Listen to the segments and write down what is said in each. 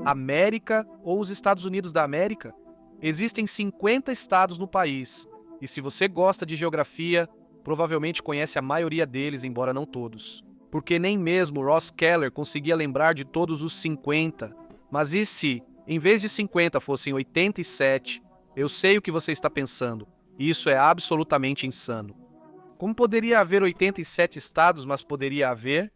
América ou os Estados Unidos da América? Existem 50 estados no país, e se você gosta de geografia, provavelmente conhece a maioria deles, embora não todos. Porque nem mesmo Ross Keller conseguia lembrar de todos os 50. Mas e se, em vez de 50, fossem 87? Eu sei o que você está pensando. Isso é absolutamente insano. Como poderia haver 87 estados, mas poderia haver?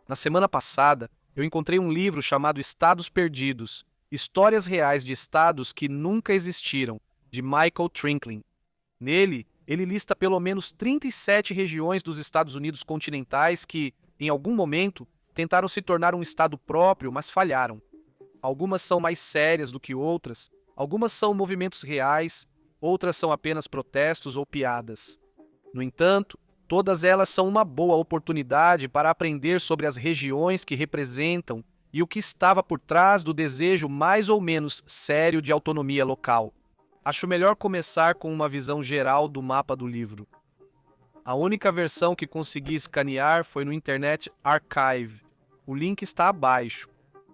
Na semana passada, eu encontrei um livro chamado Estados Perdidos, Histórias Reais de Estados que Nunca Existiram, de Michael Trinklin. Nele, ele lista pelo menos 37 regiões dos Estados Unidos continentais que, em algum momento, tentaram se tornar um estado próprio, mas falharam. Algumas são mais sérias do que outras, algumas são movimentos reais, outras são apenas protestos ou piadas. No entanto, todas elas são uma boa oportunidade para aprender sobre as regiões que representam e o que estava por trás do desejo mais ou menos sério de autonomia local. Acho melhor começar com uma visão geral do mapa do livro. A única versão que consegui escanear foi no Internet Archive. O link está abaixo.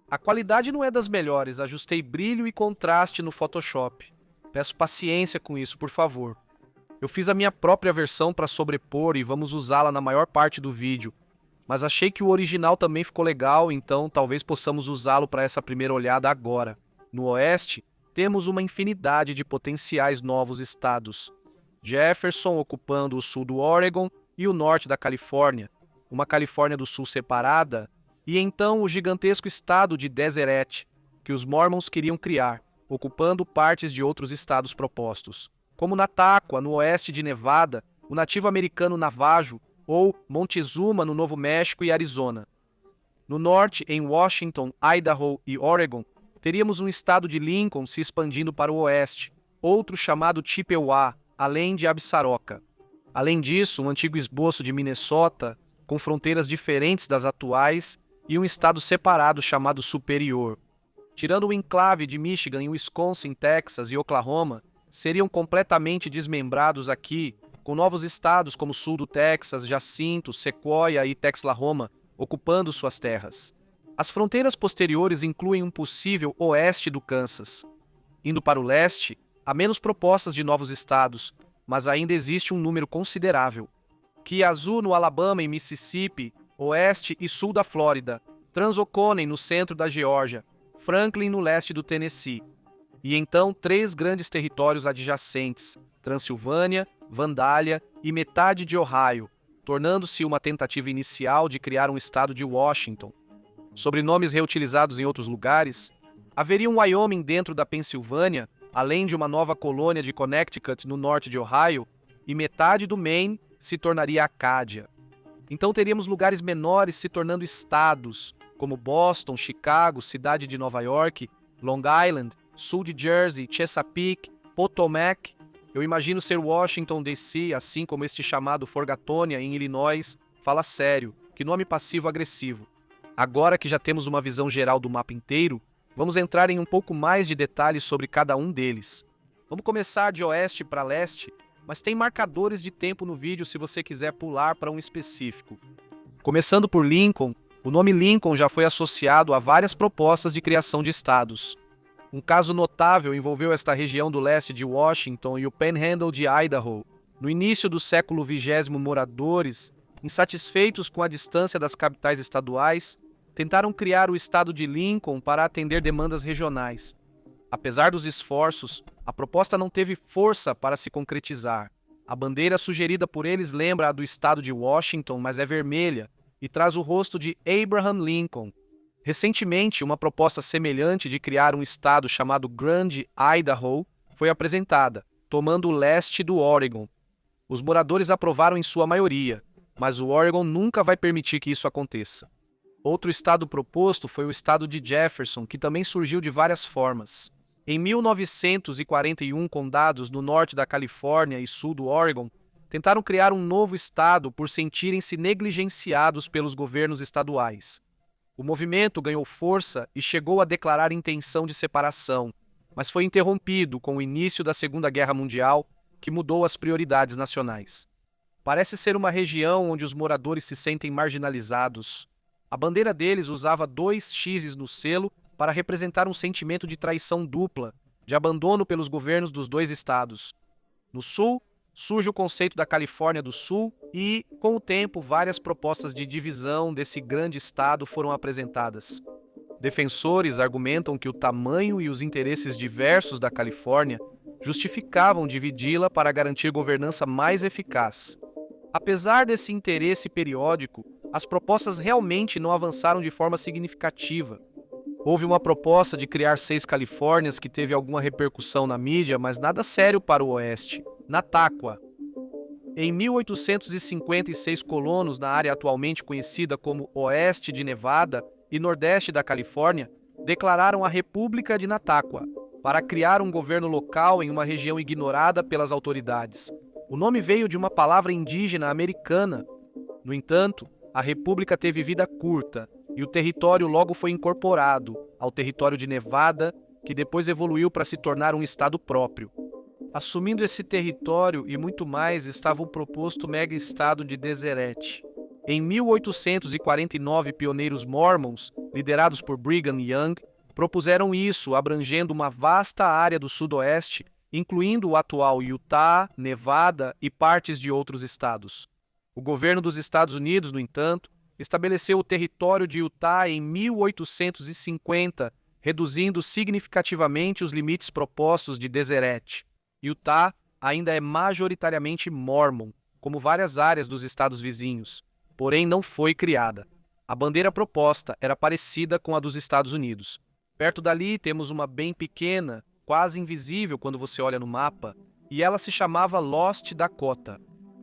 A qualidade não é das melhores, ajustei brilho e contraste no Photoshop. Peço paciência com isso, por favor. Eu fiz a minha própria versão para sobrepor e vamos usá-la na maior parte do vídeo. Mas achei que o original também ficou legal, então talvez possamos usá-lo para essa primeira olhada agora. No oeste, temos uma infinidade de potenciais novos estados. Jefferson ocupando o sul do Oregon e o norte da Califórnia, uma Califórnia do Sul separada, e então o gigantesco estado de Deseret, que os Mormons queriam criar, ocupando partes de outros estados propostos, como Nataqua, no oeste de Nevada, o nativo americano Navajo, ou Montezuma, no Novo México e Arizona. No norte, em Washington, Idaho e Oregon, teríamos um estado de Lincoln se expandindo para o oeste, outro chamado Chippewa, além de Absaroka. Além disso, um antigo esboço de Minnesota, com fronteiras diferentes das atuais, e um estado separado chamado Superior. Tirando o enclave de Michigan e Wisconsin, Texas e Oklahoma, seriam completamente desmembrados aqui, com novos estados como sul do Texas, Jacinto, Sequoia e Texlahoma, ocupando suas terras. As fronteiras posteriores incluem um possível oeste do Kansas. Indo para o leste, há menos propostas de novos estados, mas ainda existe um número considerável. Yazoo, no Alabama e Mississippi, oeste e sul da Flórida, Transoconien, no centro da Geórgia, Franklin, no leste do Tennessee. E então 3 grandes territórios adjacentes, Transilvânia, Vandália e metade de Ohio, tornando-se uma tentativa inicial de criar um estado de Washington. Sobrenomes reutilizados em outros lugares, haveria um Wyoming dentro da Pensilvânia, além de uma nova colônia de Connecticut no norte de Ohio, e metade do Maine se tornaria Acádia. Então teríamos lugares menores se tornando estados, como Boston, Chicago, cidade de Nova York, Long Island, sul de Jersey, Chesapeake, Potomac. Eu imagino ser Washington DC, assim como este chamado Forgatonia, em Illinois. Fala sério, que nome passivo-agressivo. Agora que já temos uma visão geral do mapa inteiro, vamos entrar em um pouco mais de detalhes sobre cada um deles. Vamos começar de oeste para leste, mas tem marcadores de tempo no vídeo se você quiser pular para um específico. Começando por Lincoln, o nome Lincoln já foi associado a várias propostas de criação de estados. Um caso notável envolveu esta região do leste de Washington e o Panhandle de Idaho. No início do século XX, moradores, insatisfeitos com a distância das capitais estaduais, tentaram criar o estado de Lincoln para atender demandas regionais. Apesar dos esforços, a proposta não teve força para se concretizar. A bandeira sugerida por eles lembra a do estado de Washington, mas é vermelha, e traz o rosto de Abraham Lincoln. Recentemente, uma proposta semelhante de criar um estado chamado Grande Idaho foi apresentada, tomando o leste do Oregon. Os moradores aprovaram em sua maioria, mas o Oregon nunca vai permitir que isso aconteça. Outro estado proposto foi o estado de Jefferson, que também surgiu de várias formas. Em 1941, condados no norte da Califórnia e sul do Oregon tentaram criar um novo estado por sentirem-se negligenciados pelos governos estaduais. O movimento ganhou força e chegou a declarar intenção de separação, mas foi interrompido com o início da Segunda Guerra Mundial, que mudou as prioridades nacionais. Parece ser uma região onde os moradores se sentem marginalizados. A bandeira deles usava 2 x's no selo para representar um sentimento de traição dupla, de abandono pelos governos dos 2 estados. No sul, surge o conceito da Califórnia do Sul e, com o tempo, várias propostas de divisão desse grande estado foram apresentadas. Defensores argumentam que o tamanho e os interesses diversos da Califórnia justificavam dividi-la para garantir governança mais eficaz. Apesar desse interesse periódico, as propostas realmente não avançaram de forma significativa. Houve uma proposta de criar 6 Califórnias que teve alguma repercussão na mídia, mas nada sério para o Oeste. Natáqua. Em 1856, colonos na área atualmente conhecida como Oeste de Nevada e Nordeste da Califórnia declararam a República de Natáqua para criar um governo local em uma região ignorada pelas autoridades. O nome veio de uma palavra indígena americana. No entanto, a república teve vida curta e o território logo foi incorporado ao território de Nevada, que depois evoluiu para se tornar um estado próprio. Assumindo esse território e muito mais estava o proposto mega-estado de Deseret. Em 1849, pioneiros mormons, liderados por Brigham Young, propuseram isso, abrangendo uma vasta área do sudoeste, incluindo o atual Utah, Nevada e partes de outros estados. O governo dos Estados Unidos, no entanto, estabeleceu o território de Utah em 1850, reduzindo significativamente os limites propostos de Deseret. Utah ainda é majoritariamente mórmon, como várias áreas dos estados vizinhos, porém não foi criada. A bandeira proposta era parecida com a dos Estados Unidos. Perto dali temos uma bem pequena, quase invisível quando você olha no mapa, e ela se chamava Lost Dakota.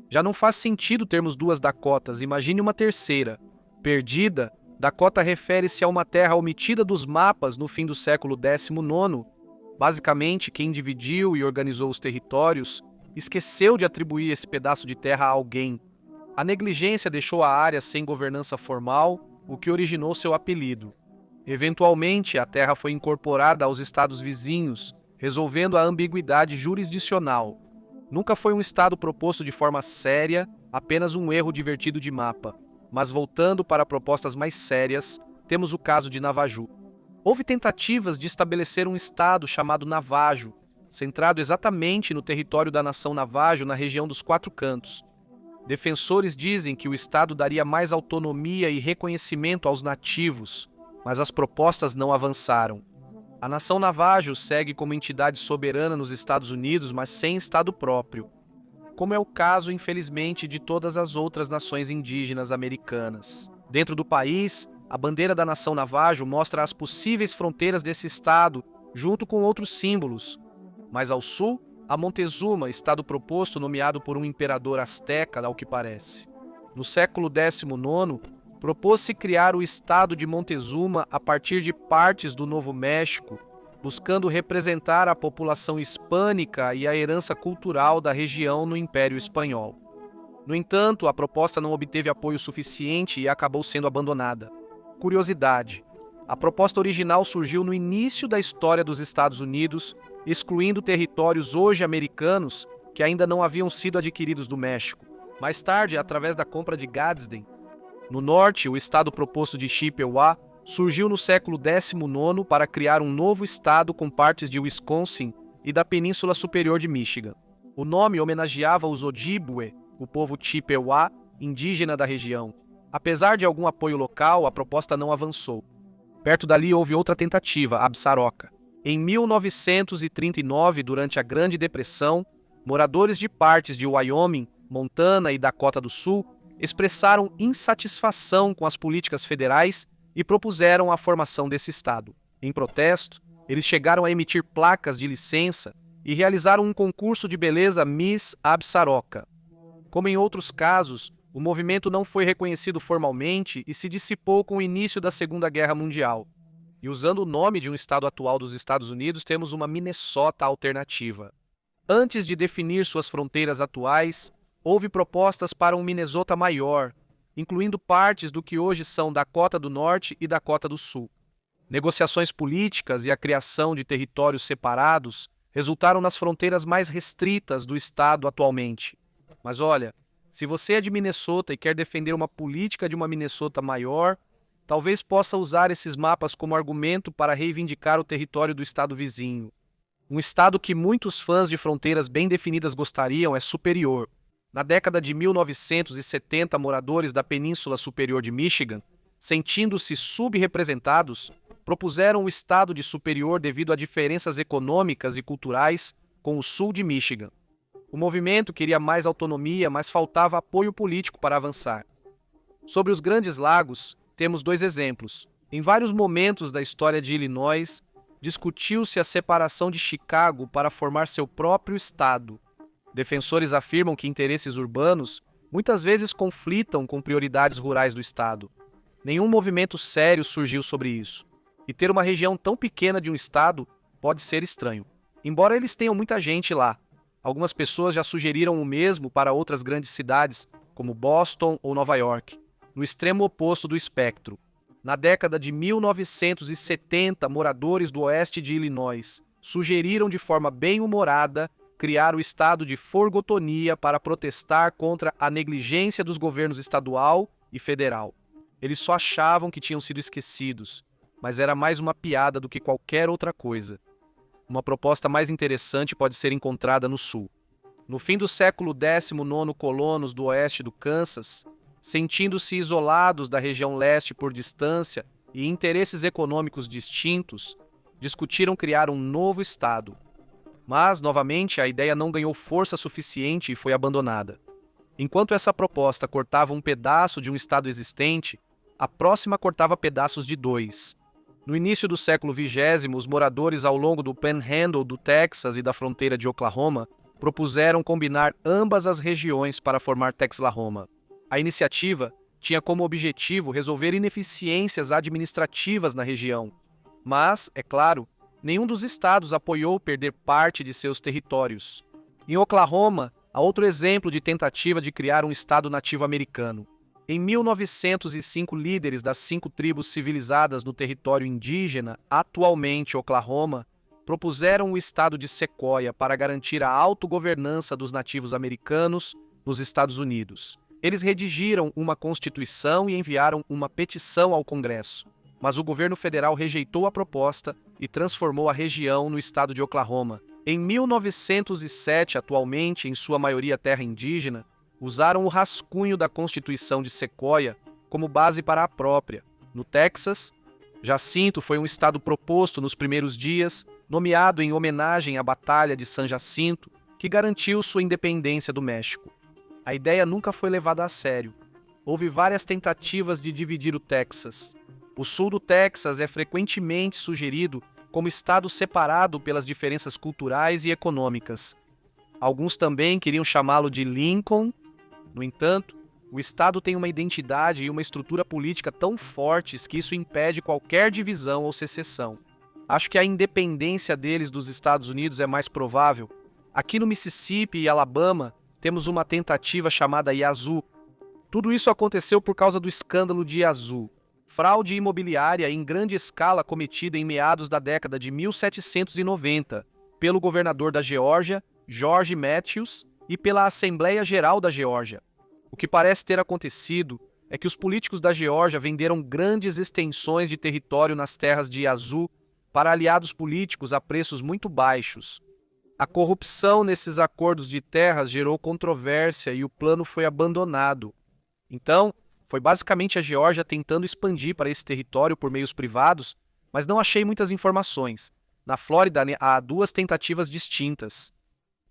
Já não faz sentido termos 2 Dakotas, imagine uma terceira. Perdida, Dakota refere-se a uma terra omitida dos mapas no fim do século XIX. Basicamente, quem dividiu e organizou os territórios esqueceu de atribuir esse pedaço de terra a alguém. A negligência deixou a área sem governança formal, o que originou seu apelido. Eventualmente, a terra foi incorporada aos estados vizinhos, resolvendo a ambiguidade jurisdicional. Nunca foi um estado proposto de forma séria, apenas um erro divertido de mapa. Mas voltando para propostas mais sérias, temos o caso de Navajo. Houve tentativas de estabelecer um estado chamado Navajo, centrado exatamente no território da nação Navajo na região dos 4 Cantos. Defensores dizem que o estado daria mais autonomia e reconhecimento aos nativos, mas as propostas não avançaram. A nação Navajo segue como entidade soberana nos Estados Unidos, mas sem estado próprio, como é o caso, infelizmente, de todas as outras nações indígenas americanas. Dentro do país, a bandeira da nação Navajo mostra as possíveis fronteiras desse estado, junto com outros símbolos. Mais ao sul, a Montezuma, estado proposto nomeado por um imperador azteca, ao que parece. No século XIX, propôs-se criar o estado de Montezuma a partir de partes do Novo México, buscando representar a população hispânica e a herança cultural da região no Império Espanhol. No entanto, a proposta não obteve apoio suficiente e acabou sendo abandonada. Curiosidade: a proposta original surgiu no início da história dos Estados Unidos, excluindo territórios hoje americanos que ainda não haviam sido adquiridos do México. Mais tarde, através da compra de Gadsden. No norte, o estado proposto de Chippewa surgiu no século XIX para criar um novo estado com partes de Wisconsin e da Península Superior de Michigan. O nome homenageava os Ojibwe, o povo Chippewa, indígena da região. Apesar de algum apoio local, a proposta não avançou. Perto dali houve outra tentativa, Absaroka. Em 1939, durante a Grande Depressão, moradores de partes de Wyoming, Montana e Dakota do Sul expressaram insatisfação com as políticas federais e propuseram a formação desse estado. Em protesto, eles chegaram a emitir placas de licença e realizaram um concurso de beleza Miss Absaroka. Como em outros casos, o movimento não foi reconhecido formalmente e se dissipou com o início da Segunda Guerra Mundial. E usando o nome de um estado atual dos Estados Unidos, temos uma Minnesota alternativa. Antes de definir suas fronteiras atuais, houve propostas para um Minnesota maior, incluindo partes do que hoje são Dakota do Norte e Dakota do Sul. Negociações políticas e a criação de territórios separados resultaram nas fronteiras mais restritas do estado atualmente. Mas olha, se você é de Minnesota e quer defender uma política de uma Minnesota maior, talvez possa usar esses mapas como argumento para reivindicar o território do estado vizinho. Um estado que muitos fãs de fronteiras bem definidas gostariam é Superior. Na década de 1970, moradores da Península Superior de Michigan, sentindo-se subrepresentados, propuseram o estado de Superior devido a diferenças econômicas e culturais com o sul de Michigan. O movimento queria mais autonomia, mas faltava apoio político para avançar. Sobre os Grandes Lagos, temos dois exemplos. Em vários momentos da história de Illinois, discutiu-se a separação de Chicago para formar seu próprio estado. Defensores afirmam que interesses urbanos muitas vezes conflitam com prioridades rurais do estado. Nenhum movimento sério surgiu sobre isso. E ter uma região tão pequena de um estado pode ser estranho. Embora eles tenham muita gente lá, algumas pessoas já sugeriram o mesmo para outras grandes cidades, como Boston ou Nova York, no extremo oposto do espectro. Na década de 1970, moradores do oeste de Illinois sugeriram de forma bem-humorada criar o estado de Forgotonia para protestar contra a negligência dos governos estadual e federal. Eles só achavam que tinham sido esquecidos, mas era mais uma piada do que qualquer outra coisa. Uma proposta mais interessante pode ser encontrada no sul. No fim do século XIX, colonos do oeste do Kansas, sentindo-se isolados da região leste por distância e interesses econômicos distintos, discutiram criar um novo estado. Mas, novamente, a ideia não ganhou força suficiente e foi abandonada. Enquanto essa proposta cortava um pedaço de um estado existente, a próxima cortava pedaços de dois. No início do século XX, os moradores ao longo do Panhandle do Texas e da fronteira de Oklahoma propuseram combinar ambas as regiões para formar Texlahoma. A iniciativa tinha como objetivo resolver ineficiências administrativas na região. Mas, é claro, nenhum dos estados apoiou perder parte de seus territórios. Em Oklahoma, há outro exemplo de tentativa de criar um estado nativo americano. Em 1905, líderes das 5 tribos civilizadas no território indígena, atualmente Oklahoma, propuseram o estado de Sequoia para garantir a autogovernança dos nativos americanos nos Estados Unidos. Eles redigiram uma constituição e enviaram uma petição ao Congresso, mas o governo federal rejeitou a proposta e transformou a região no estado de Oklahoma. Em 1907, atualmente, em sua maioria terra indígena, usaram o rascunho da Constituição de Sequoia como base para a própria. No Texas, Jacinto foi um estado proposto nos primeiros dias, nomeado em homenagem à Batalha de San Jacinto, que garantiu sua independência do México. A ideia nunca foi levada a sério. Houve várias tentativas de dividir o Texas. O sul do Texas é frequentemente sugerido como estado separado pelas diferenças culturais e econômicas. Alguns também queriam chamá-lo de Lincoln. No entanto, o estado tem uma identidade e uma estrutura política tão fortes que isso impede qualquer divisão ou secessão. Acho que a independência deles dos Estados Unidos é mais provável. Aqui no Mississippi e Alabama, temos uma tentativa chamada Yazoo. Tudo isso aconteceu por causa do escândalo de Yazoo, fraude imobiliária em grande escala cometida em meados da década de 1790 pelo governador da Geórgia, George Matthews, e pela Assembleia Geral da Geórgia. O que parece ter acontecido é que os políticos da Geórgia venderam grandes extensões de território nas terras de Yazoo para aliados políticos a preços muito baixos. A corrupção nesses acordos de terras gerou controvérsia e o plano foi abandonado. Então, foi basicamente a Geórgia tentando expandir para esse território por meios privados, mas não achei muitas informações. Na Flórida, há 2 tentativas distintas.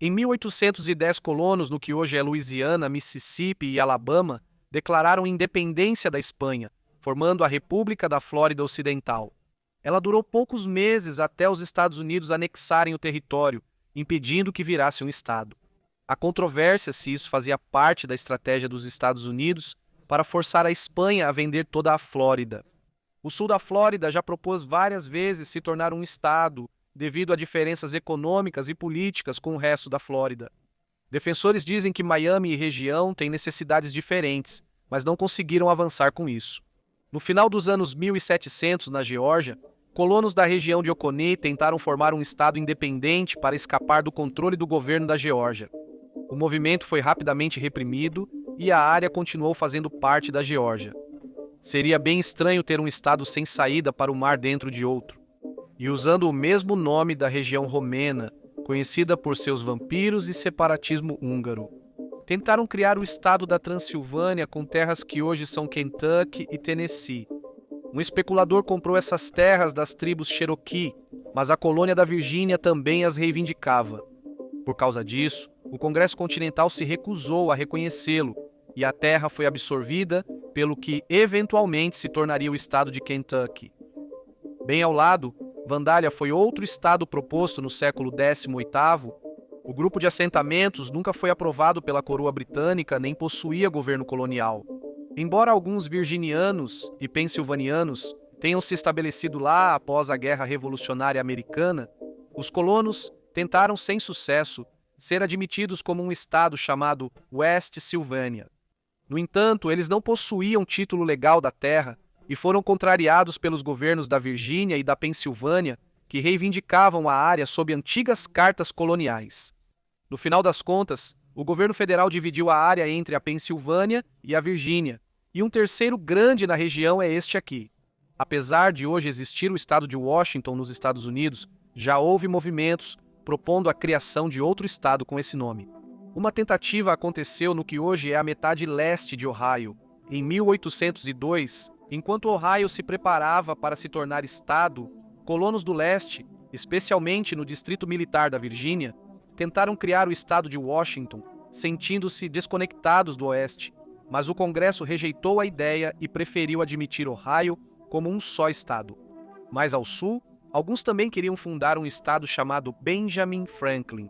Em 1810, colonos no que hoje é Louisiana, Mississippi e Alabama declararam independência da Espanha, formando a República da Flórida Ocidental. Ela durou poucos meses até os Estados Unidos anexarem o território, impedindo que virasse um estado. Há controvérsia se isso fazia parte da estratégia dos Estados Unidos para forçar a Espanha a vender toda a Flórida. O sul da Flórida já propôs várias vezes se tornar um estado, devido a diferenças econômicas e políticas com o resto da Flórida. Defensores dizem que Miami e região têm necessidades diferentes, mas não conseguiram avançar com isso. No final dos anos 1700, na Geórgia, colonos da região de Oconee tentaram formar um estado independente para escapar do controle do governo da Geórgia. O movimento foi rapidamente reprimido e a área continuou fazendo parte da Geórgia. Seria bem estranho ter um estado sem saída para o mar dentro de outro. E usando o mesmo nome da região romena, conhecida por seus vampiros e separatismo húngaro. Tentaram criar o estado da Transilvânia com terras que hoje são Kentucky e Tennessee. Um especulador comprou essas terras das tribos Cherokee, mas a colônia da Virgínia também as reivindicava. Por causa disso, o Congresso Continental se recusou a reconhecê-lo e a terra foi absorvida pelo que eventualmente se tornaria o estado de Kentucky. Bem ao lado, Vandalia foi outro estado proposto no século XVIII. O grupo de assentamentos nunca foi aprovado pela coroa britânica nem possuía governo colonial. Embora alguns virginianos e pensilvanianos tenham se estabelecido lá após a Guerra Revolucionária Americana, os colonos tentaram sem sucesso ser admitidos como um estado chamado West Sylvania. No entanto, eles não possuíam título legal da terra e foram contrariados pelos governos da Virgínia e da Pensilvânia, que reivindicavam a área sob antigas cartas coloniais. No final das contas, o governo federal dividiu a área entre a Pensilvânia e a Virgínia, e um terceiro grande na região é este aqui. Apesar de hoje existir o estado de Washington nos Estados Unidos, já houve movimentos propondo a criação de outro estado com esse nome. Uma tentativa aconteceu no que hoje é a metade leste de Ohio, em 1802, enquanto Ohio se preparava para se tornar estado, colonos do leste, especialmente no Distrito Militar da Virgínia, tentaram criar o estado de Washington, sentindo-se desconectados do oeste, mas o Congresso rejeitou a ideia e preferiu admitir Ohio como um só estado. Mais ao sul, alguns também queriam fundar um estado chamado Benjamin Franklin.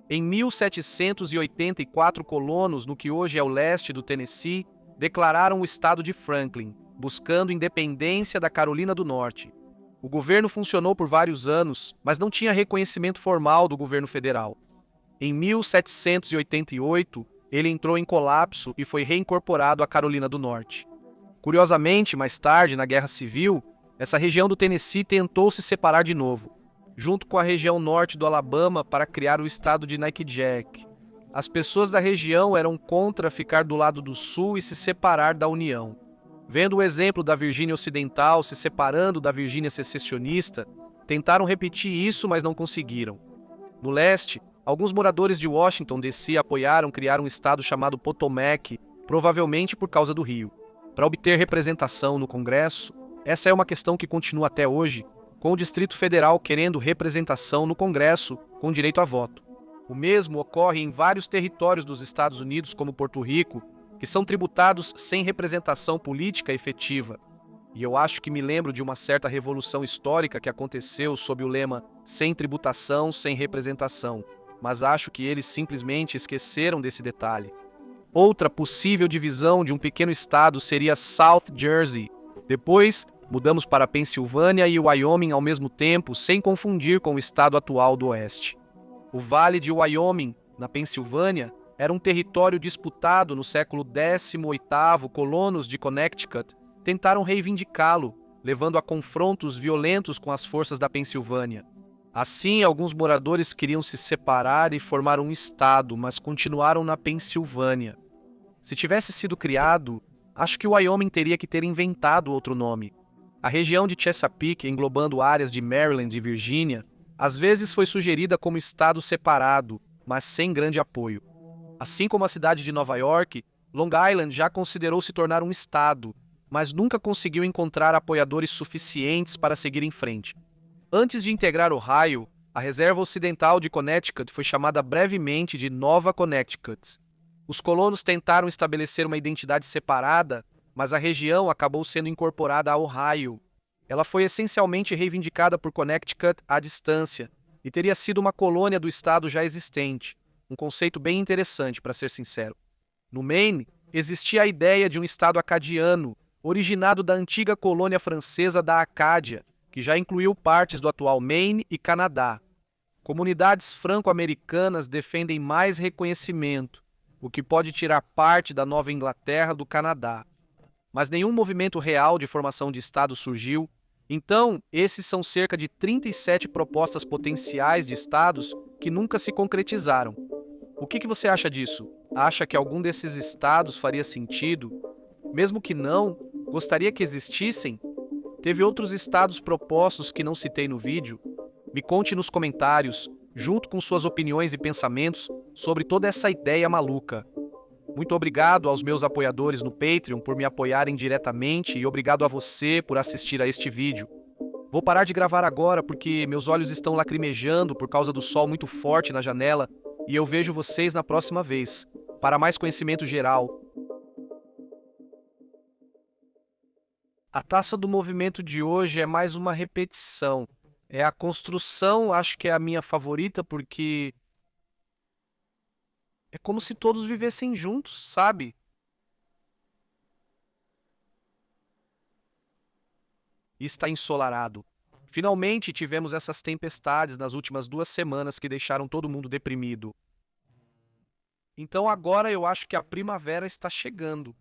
Em 1784, colonos no que hoje é o leste do Tennessee declararam o estado de Franklin, buscando independência da Carolina do Norte. O governo funcionou por vários anos, mas não tinha reconhecimento formal do governo federal. Em 1788, ele entrou em colapso e foi reincorporado à Carolina do Norte. Curiosamente, mais tarde, na Guerra Civil, essa região do Tennessee tentou se separar de novo, junto com a região norte do Alabama para criar o estado de Jack. As pessoas da região eram contra ficar do lado do sul e se separar da União. Vendo o exemplo da Virgínia Ocidental se separando da Virgínia secessionista, tentaram repetir isso, mas não conseguiram. No leste, alguns moradores de Washington D.C. apoiaram criar um estado chamado Potomac, provavelmente por causa do rio. Para obter representação no Congresso, essa é uma questão que continua até hoje, com o Distrito Federal querendo representação no Congresso com direito a voto. O mesmo ocorre em vários territórios dos Estados Unidos, como Porto Rico, que são tributados sem representação política efetiva. E eu acho que me lembro de uma certa revolução histórica que aconteceu sob o lema sem tributação, sem representação, mas acho que eles simplesmente esqueceram desse detalhe. Outra possível divisão de um pequeno estado seria South Jersey. Depois, mudamos para Pensilvânia e Wyoming ao mesmo tempo, sem confundir com o estado atual do oeste. O Vale de Wyoming, na Pensilvânia, era um território disputado no século XVIII. Colonos de Connecticut tentaram reivindicá-lo, levando a confrontos violentos com as forças da Pensilvânia. Assim, alguns moradores queriam se separar e formar um estado, mas continuaram na Pensilvânia. Se tivesse sido criado, acho que o Wyoming teria que ter inventado outro nome. A região de Chesapeake, englobando áreas de Maryland e Virgínia, às vezes foi sugerida como estado separado, mas sem grande apoio. Assim como a cidade de Nova York, Long Island já considerou se tornar um estado, mas nunca conseguiu encontrar apoiadores suficientes para seguir em frente. Antes de integrar Ohio, a reserva ocidental de Connecticut foi chamada brevemente de Nova Connecticut. Os colonos tentaram estabelecer uma identidade separada, mas a região acabou sendo incorporada a Ohio. Ela foi essencialmente reivindicada por Connecticut à distância e teria sido uma colônia do estado já existente, um conceito bem interessante, para ser sincero. No Maine, existia a ideia de um estado acadiano, originado da antiga colônia francesa da Acádia, que já incluiu partes do atual Maine e Canadá. Comunidades franco-americanas defendem mais reconhecimento, o que pode tirar parte da Nova Inglaterra do Canadá. Mas nenhum movimento real de formação de estado surgiu, Então, esses são cerca de 37 propostas potenciais de estados que nunca se concretizaram. O que você acha disso? Acha que algum desses estados faria sentido? Mesmo que não, gostaria que existissem? Teve outros estados propostos que não citei no vídeo? Me conte nos comentários, junto com suas opiniões e pensamentos sobre toda essa ideia maluca. Muito obrigado aos meus apoiadores no Patreon por me apoiarem diretamente e obrigado a você por assistir a este vídeo. Vou parar de gravar agora porque meus olhos estão lacrimejando por causa do sol muito forte na janela e eu vejo vocês na próxima vez. Para mais conhecimento geral. A taça do movimento de hoje é mais uma repetição. É a construção, acho que é a minha favorita porque é como se todos vivessem juntos, sabe? E está ensolarado. Finalmente tivemos essas tempestades nas últimas 2 semanas que deixaram todo mundo deprimido. Então agora eu acho que a primavera está chegando.